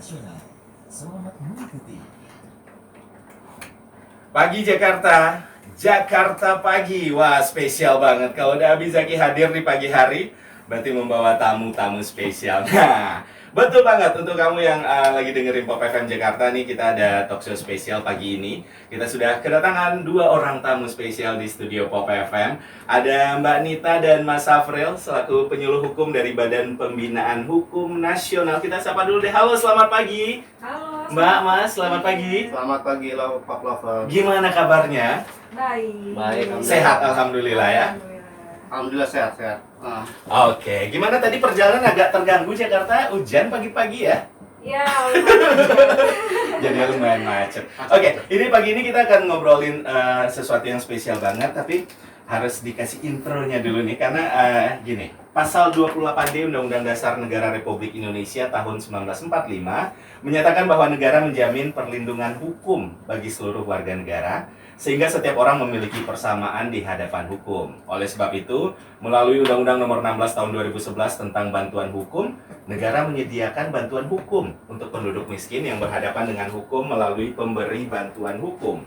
nasional. Selamat mengikuti. Pagi Jakarta, Jakarta pagi. Wah, spesial banget. Kalau udah habis Zaki hadir di pagi hari, berarti membawa tamu-tamu spesial. Nah, betul banget untuk kamu yang lagi dengerin Pop FM Jakarta nih, kita ada talk show spesial pagi ini. Kita sudah kedatangan 2 orang tamu spesial di studio Pop FM. Ada Mbak Nita dan Mas Safril selaku penyuluh hukum dari Badan Pembinaan Hukum Nasional. Kita sapa dulu deh. Halo, selamat pagi. Halo. Mbak, Mas, selamat pagi. Selamat pagi, Pak Lover. Gimana kabarnya? Baik. Baik, Sehat, alhamdulillah ya. Alhamdulillah sehat-sehat. Oke, gimana tadi perjalanan agak terganggu Jakarta? Hujan pagi-pagi ya? Ya, Jadi lumayan macet. Oke, ini pagi ini kita akan ngobrolin sesuatu yang spesial banget, tapi harus dikasih intronya dulu nih, karena gini, Pasal 28D Undang-Undang Dasar Negara Republik Indonesia tahun 1945 menyatakan bahwa negara menjamin perlindungan hukum bagi seluruh warga negara, sehingga setiap orang memiliki persamaan di hadapan hukum. Oleh sebab itu, melalui Undang-Undang Nomor 16 Tahun 2011 tentang bantuan hukum, negara menyediakan bantuan hukum untuk penduduk miskin yang berhadapan dengan hukum melalui pemberi bantuan hukum.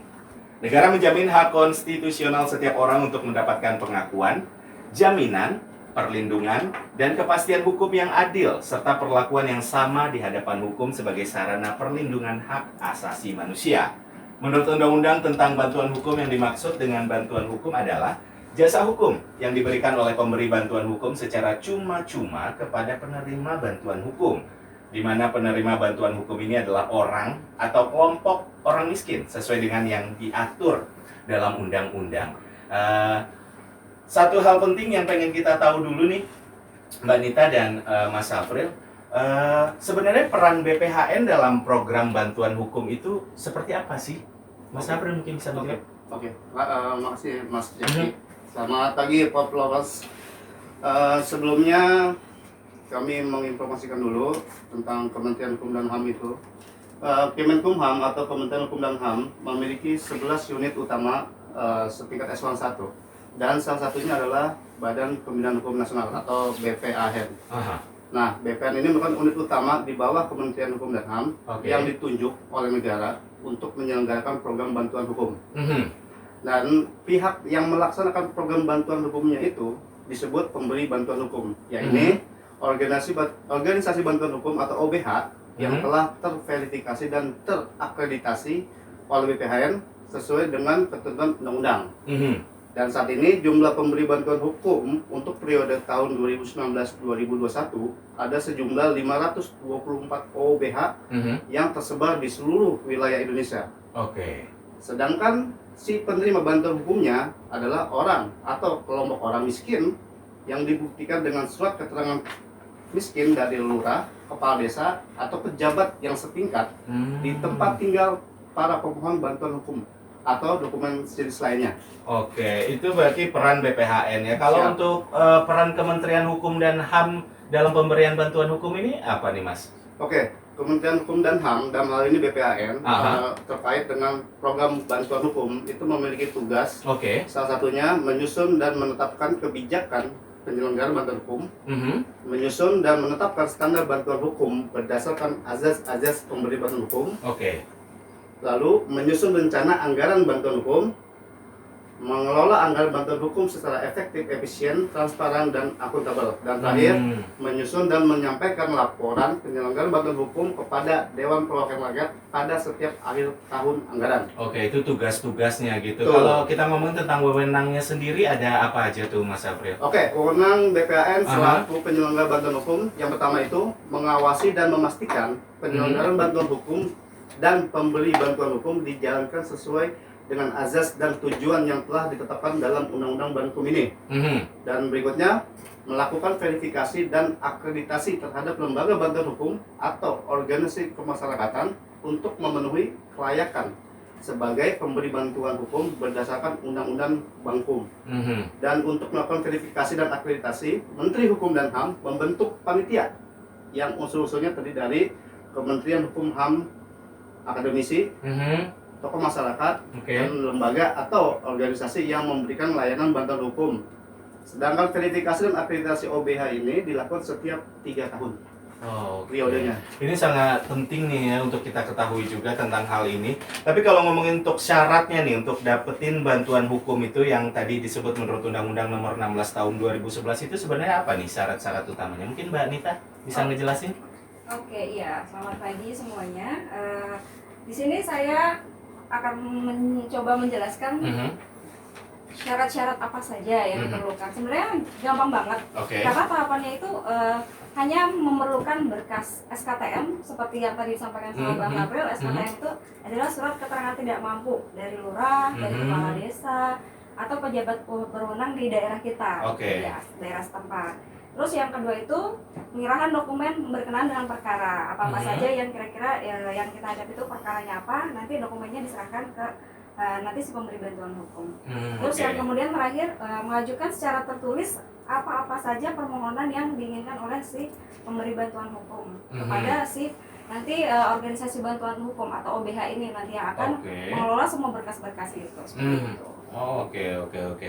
Negara menjamin hak konstitusional setiap orang untuk mendapatkan pengakuan, jaminan, perlindungan, dan kepastian hukum yang adil, serta perlakuan yang sama di hadapan hukum sebagai sarana perlindungan hak asasi manusia. Menurut Undang-Undang tentang bantuan hukum, yang dimaksud dengan bantuan hukum adalah jasa hukum yang diberikan oleh pemberi bantuan hukum secara cuma-cuma kepada penerima bantuan hukum, di mana penerima bantuan hukum ini adalah orang atau kelompok orang miskin sesuai dengan yang diatur dalam undang-undang. Satu hal penting yang pengen kita tahu dulu nih, Mbak Nita dan Mas Safril, sebenarnya peran BPHN dalam program bantuan hukum itu seperti apa sih? Mas Safril mungkin bisa menjawab. Oke. Makasih Mas Jaki. Selamat pagi Pop Lovers. Sebelumnya kami menginformasikan dulu tentang Kementerian Hukum dan HAM itu. Kemenkumham atau Kementerian Hukum dan HAM memiliki 11 unit utama setingkat S1 1. Dan salah satunya adalah Badan Pembinaan Hukum Nasional atau BPHN. Nah, BPHN ini merupakan unit utama di bawah Kementerian Hukum dan HAM yang ditunjuk oleh negara untuk menyelenggarakan program bantuan hukum. Dan pihak yang melaksanakan program bantuan hukumnya itu disebut pemberi bantuan hukum, yaitu organisasi bantuan hukum atau OBH yang telah terverifikasi dan terakreditasi oleh BPHN sesuai dengan ketentuan undang-undang. Dan saat ini jumlah pemberi bantuan hukum untuk periode tahun 2019-2021 ada sejumlah 524 OBH yang tersebar di seluruh wilayah Indonesia. Sedangkan si penerima bantuan hukumnya adalah orang atau kelompok orang miskin yang dibuktikan dengan surat keterangan miskin dari lurah, kepala desa, atau pejabat yang setingkat di tempat tinggal para pemohon bantuan hukum atau dokumen sejenis lainnya. Itu berarti peran BPHN ya. Kalau untuk peran Kementerian Hukum dan HAM dalam pemberian bantuan hukum ini apa nih Mas? Kementerian Hukum dan HAM dalam hal ini BPHN terkait dengan program bantuan hukum itu memiliki tugas. Salah satunya menyusun dan menetapkan kebijakan penyelenggaraan bantuan hukum, menyusun dan menetapkan standar bantuan hukum berdasarkan azas-azas pemberi bantuan hukum. Lalu menyusun rencana anggaran bantuan hukum, mengelola anggaran bantuan hukum secara efektif, efisien, transparan, dan akuntabel. Dan terakhir, menyusun dan menyampaikan laporan penyelenggaraan bantuan hukum kepada Dewan Perwakilan Rakyat pada setiap akhir tahun anggaran. Itu tugas-tugasnya gitu. Kalau kita ngomong tentang wewenangnya sendiri, ada apa aja tuh Mas April? Wewenang BPHN selaku penyelenggara bantuan hukum, yang pertama itu mengawasi dan memastikan penyelenggaraan bantuan hukum dan pemberi bantuan hukum dijalankan sesuai dengan azas dan tujuan yang telah ditetapkan dalam Undang-Undang Bantuan Hukum ini. Dan berikutnya, melakukan verifikasi dan akreditasi terhadap lembaga bantuan hukum atau organisasi kemasyarakatan untuk memenuhi kelayakan sebagai pemberi bantuan hukum berdasarkan Undang-Undang Bankum. Dan untuk melakukan verifikasi dan akreditasi, Menteri Hukum dan HAM membentuk panitia yang unsur-unsurnya terdiri dari Kementerian Hukum HAM, akademisi, tokoh masyarakat, dan lembaga atau organisasi yang memberikan layanan bantuan hukum. Sedangkan verifikasi dan akreditasi OBH ini dilakukan setiap 3 tahun. Oh, periodenya. ini sangat penting nih ya untuk kita ketahui juga tentang hal ini. Tapi kalau ngomongin untuk syaratnya nih untuk dapetin bantuan hukum itu yang tadi disebut menurut Undang-Undang Nomor 16 Tahun 2011 itu sebenarnya apa nih syarat-syarat utamanya? Mungkin Mbak Anita bisa ngejelasin? Oke, iya. Selamat pagi semuanya. Di sini saya akan mencoba menjelaskan syarat-syarat apa saja yang diperlukan. Sebenarnya gampang banget. Oke. Karena tahapannya itu hanya memerlukan berkas SKTM seperti yang tadi disampaikan sama Bang April. SKTM itu adalah surat keterangan tidak mampu dari lurah, dari kepala desa, atau pejabat berwenang di daerah kita, ya, daerah setempat. Terus yang kedua itu penyerahan dokumen berkenaan dengan perkara apa saja yang kira-kira yang kita hadapi itu perkaranya apa, nanti dokumennya diserahkan ke nanti si pemberi bantuan hukum. Terus yang kemudian terakhir mengajukan secara tertulis apa-apa saja permohonan yang diinginkan oleh si pemberi bantuan hukum kepada si nanti organisasi bantuan hukum atau OBH ini nanti yang akan mengelola semua berkas-berkas itu. Seperti itu. Oh, oke.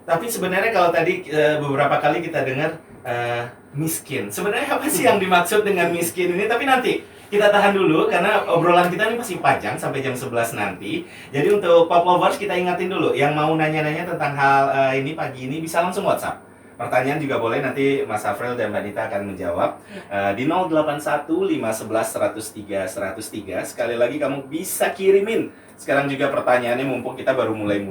Tapi sebenarnya kalau tadi beberapa kali kita dengar miskin. Sebenarnya apa sih yang dimaksud dengan miskin ini? Tapi nanti kita tahan dulu karena obrolan kita ini masih panjang sampai jam 11 nanti. Jadi untuk Pop Lovers kita ingatin dulu yang mau nanya-nanya tentang hal ini pagi ini bisa langsung WhatsApp. Pertanyaan juga boleh, nanti Mas Afril dan Mbak Nita akan menjawab di 0815110103. Sekali lagi kamu bisa kirimin sekarang juga pertanyaannya, mumpung kita baru mulai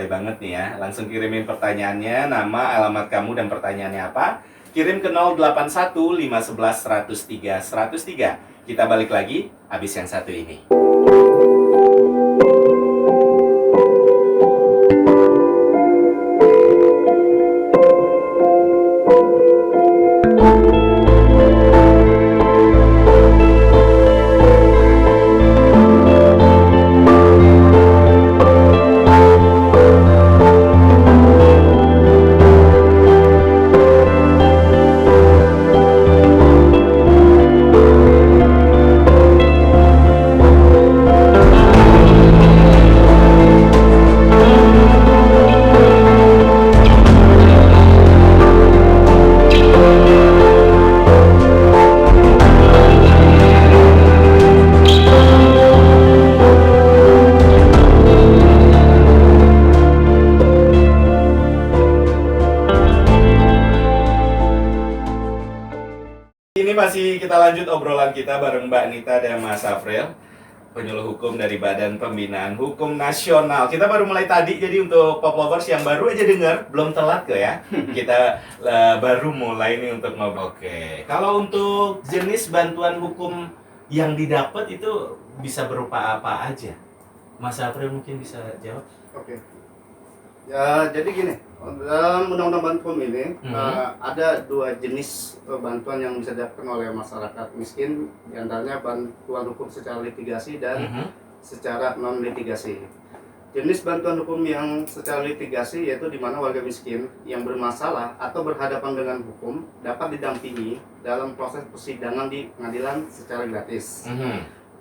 banget nih ya. Langsung kirimin pertanyaannya, nama, alamat kamu dan pertanyaannya apa. Kirim ke 0815110103. Kita balik lagi habis yang satu ini. Masih kita lanjut obrolan kita bareng Mbak Nita dan Mas Afril, penyuluh hukum dari Badan Pembinaan Hukum Nasional. Kita baru mulai tadi, jadi untuk Pop Lovers yang baru aja dengar, belum telat kok ya. Kita baru mulai nih untuk ngobrol. Oke, kalau untuk jenis bantuan hukum yang didapat itu bisa berupa apa aja? Mas Afril mungkin bisa jawab. Oke. Ya, jadi gini, dalam Undang-Undang Bantuan ini ada dua jenis bantuan yang bisa didapatkan oleh masyarakat miskin, diantaranya bantuan hukum secara litigasi dan secara non litigasi. Jenis bantuan hukum yang secara litigasi yaitu di mana warga miskin yang bermasalah atau berhadapan dengan hukum dapat didampingi dalam proses persidangan di pengadilan secara gratis.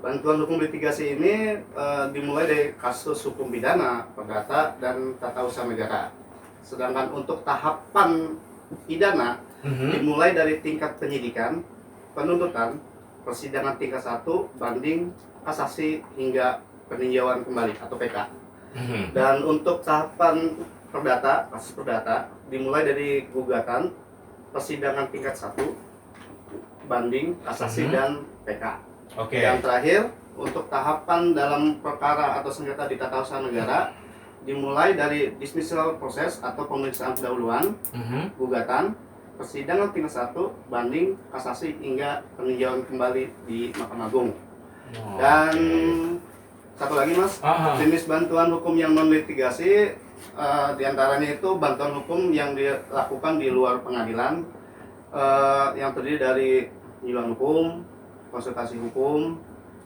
Bantuan hukum litigasi ini dimulai dari kasus hukum pidana, perdata, dan tata usaha negara. Sedangkan untuk tahapan pidana dimulai dari tingkat penyidikan, penuntutan, persidangan tingkat 1, banding, kasasi, hingga peninjauan kembali atau PK. Dan untuk tahapan perdata, kasus perdata, dimulai dari gugatan, persidangan tingkat 1, banding, kasasi, dan PK. Yang terakhir, untuk tahapan dalam perkara atau sengketa di tata usaha negara dimulai dari dismissal proses atau pemeriksaan pendahuluan, gugatan, persidangan tingkat 1, banding, kasasi, hingga peninjauan kembali di Mahkamah Agung. Dan satu lagi Mas, jenis bantuan hukum yang non litigasi diantaranya itu bantuan hukum yang dilakukan di luar pengadilan, yang terdiri dari penyuluhan hukum, konsultasi hukum,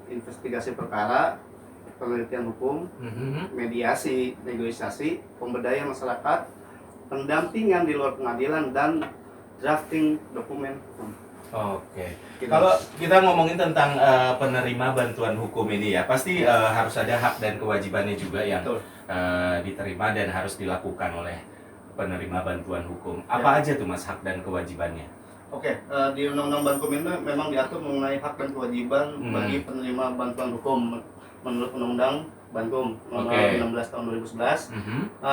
investigasi perkara, penelitian hukum, mediasi, negosiasi, pemberdayaan masyarakat, pendampingan di luar pengadilan, dan drafting dokumen hukum. Oke. Kalau kita ngomongin tentang penerima bantuan hukum ini ya, pasti harus ada hak dan kewajibannya juga yang diterima dan harus dilakukan oleh penerima bantuan hukum. Apa aja tuh Mas hak dan kewajibannya? Oke, di Undang-Undang Bankum ini memang diatur mengenai hak dan kewajiban bagi penerima bantuan hukum menurut Undang-Undang Bankum nomor 16 tahun 2011.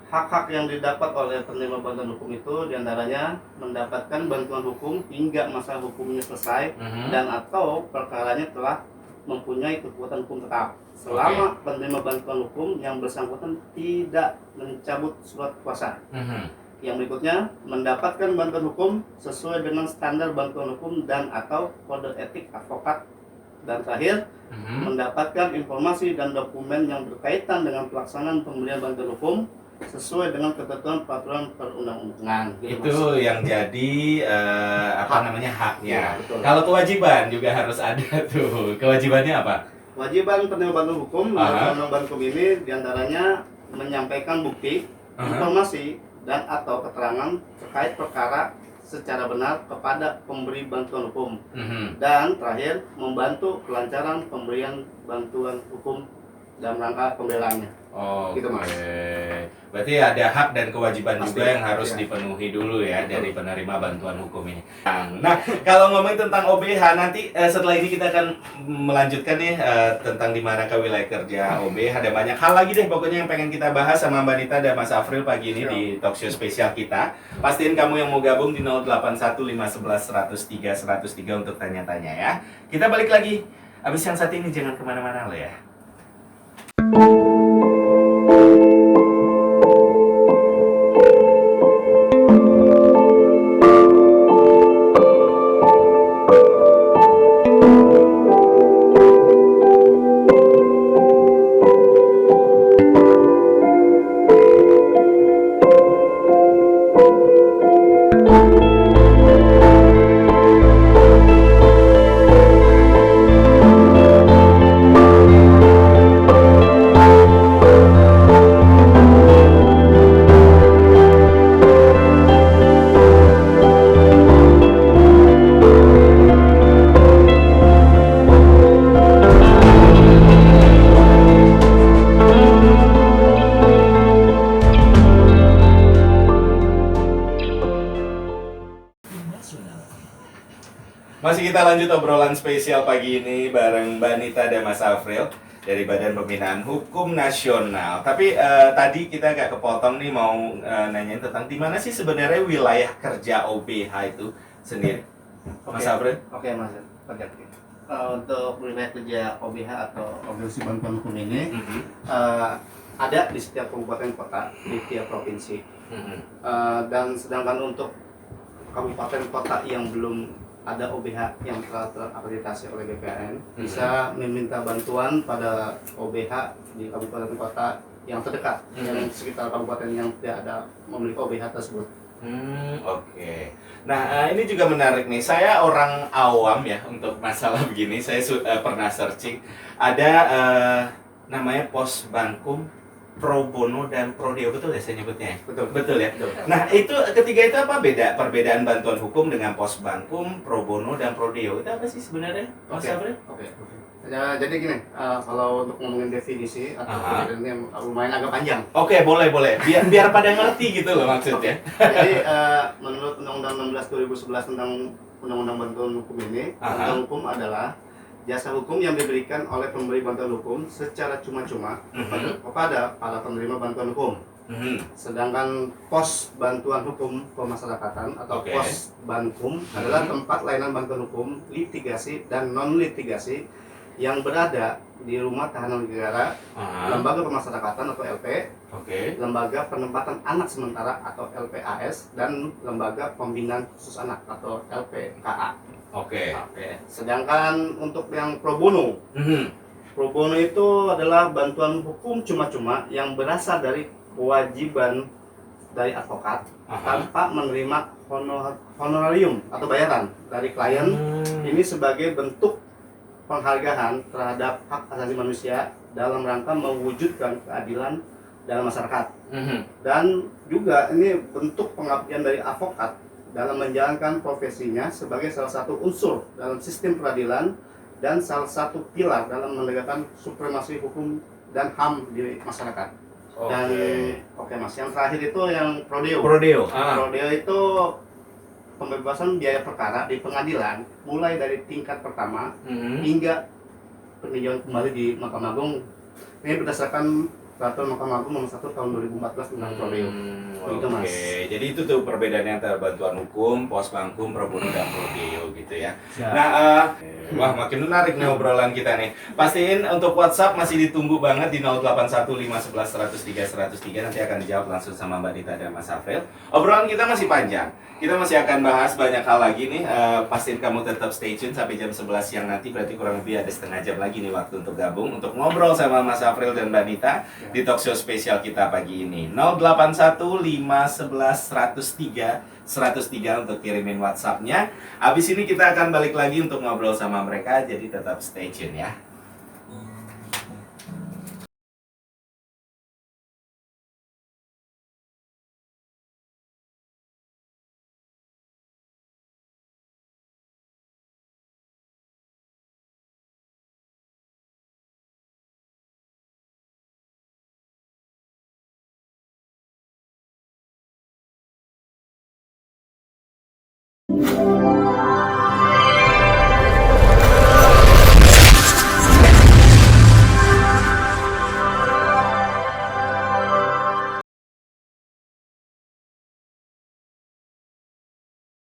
Hak-hak yang didapat oleh penerima bantuan hukum itu diantaranya mendapatkan bantuan hukum hingga masa hukumnya selesai dan atau perkaranya telah mempunyai kekuatan hukum tetap selama penerima bantuan hukum yang bersangkutan tidak mencabut surat kuasa. Yang berikutnya, mendapatkan bantuan hukum sesuai dengan standar bantuan hukum dan atau kode etik advokat. Dan terakhir, mendapatkan informasi dan dokumen yang berkaitan dengan pelaksanaan pemberian bantuan hukum sesuai dengan ketentuan peraturan perundang-undangan. Itu yang jadi namanya haknya. Ya, betul. Kalau kewajiban juga harus ada tuh. Kewajibannya apa? Kewajiban penerima bantuan hukum menurut Undang Bankum ini diantaranya menyampaikan bukti, informasi, dan atau keterangan terkait perkara secara benar kepada pemberi bantuan hukum. Dan terakhir, membantu kelancaran pemberian bantuan hukum dalam rangka pembelaannya. Gitu, Mas. Berarti ada hak dan kewajiban Pasti, juga yang harus dipenuhi dulu ya dari penerima bantuan hukum ini. Nah, kalau ngomongin tentang OBH nanti setelah ini kita akan melanjutkan nih tentang di manakah wilayah kerja OBH. Ada banyak hal lagi deh pokoknya yang pengen kita bahas sama Mbak Nita dan Mas Afril pagi ini di talkshow spesial kita. Pastiin kamu yang mau gabung di 081511103103 untuk tanya-tanya ya. Kita balik lagi. Abis yang satu ini jangan kemana-mana lo ya. Masih kita lanjut obrolan spesial pagi ini bareng Mbak Nita dan Mas Afril dari Badan Pembinaan Hukum Nasional. Tapi tadi kita agak kepotong nih mau nanyain tentang di mana sih sebenarnya wilayah kerja OBH itu sendiri, Mas Afril? Oke, Mas. Untuk wilayah kerja OBH atau Organisasi Bantuan Hukum ini ada di setiap kabupaten kota di tiap provinsi. Dan sedangkan untuk kabupaten kota yang belum ada OBH yang telah terakreditasi oleh BPN bisa meminta bantuan pada OBH di kabupaten kota yang terdekat yang sekitar kabupaten yang tidak ada memiliki OBH tersebut. Oke. Nah, ini juga menarik nih. Saya orang awam ya untuk masalah begini. Saya pernah searching ada namanya Pos Bankum, Pro Bono dan Pro Deo, betul ya saya nyebutnya? Betul ya. Betul. Nah, itu ketiga itu apa perbedaan bantuan hukum dengan Pos Bankum, Pro Bono dan Pro Deo? Itu apa sih sebenarnya, Mas April? Oke. Jadi gini, kalau untuk ngomongin definisi atau perbedaan lumayan agak panjang. Oke, boleh. Biar pada ngerti gitu loh maksudnya. Jadi menurut Undang-Undang 16 2011 tentang Undang-Undang Bantuan Hukum ini, bantuan hukum adalah jasa hukum yang diberikan oleh pemberi bantuan hukum secara cuma-cuma kepada para penerima bantuan hukum. Sedangkan pos bantuan hukum pemasyarakatan atau pos Bankum adalah tempat layanan bantuan hukum, litigasi dan non litigasi yang berada di rumah tahanan negara, lembaga pemasyarakatan atau LP, lembaga penempatan anak sementara atau LPAS, dan lembaga pembinaan khusus anak atau LPKA. Sedangkan untuk yang pro bono, pro bono itu adalah bantuan hukum cuma-cuma yang berasal dari kewajiban dari advokat tanpa menerima honorarium atau bayaran dari klien. Ini sebagai bentuk penghargaan terhadap hak asasi manusia dalam rangka mewujudkan keadilan dalam masyarakat. Dan juga ini bentuk pengabdian dari advokat dalam menjalankan profesinya sebagai salah satu unsur dalam sistem peradilan dan salah satu pilar dalam menegakkan supremasi hukum dan HAM di masyarakat. Dan Mas, yang terakhir itu yang Prodeo. Prodeo itu pembebasan biaya perkara di pengadilan mulai dari tingkat pertama hingga peninjauan kembali di Mahkamah Agung. Ini berdasarkan peraturan Mahkamah Agung nomor 1 tahun 2014 tentang prodeo. Itu, Mas. Oke, jadi itu tuh perbedaannya antara bantuan hukum, pos bangkum, pro bono dan prodeo gitu ya. Siap. Nah, wah makin menarik nih obrolan kita nih. Pastiin untuk WhatsApp masih ditunggu banget di 081511103103 nanti akan dijawab langsung sama Mbak Dita dan Mas Afril. Obrolan kita masih panjang. Kita masih akan bahas banyak hal lagi nih. Pastiin kamu tetap stay tune sampai jam 11 siang nanti, berarti kurang lebih ada setengah jam lagi nih waktu untuk gabung untuk ngobrol sama Mas Afril dan Mbak Dita di talk show spesial kita pagi ini. 081511103103 untuk kirimin WhatsApp-nya. Abis ini kita akan balik lagi untuk ngobrol sama mereka, jadi tetap stay tune ya.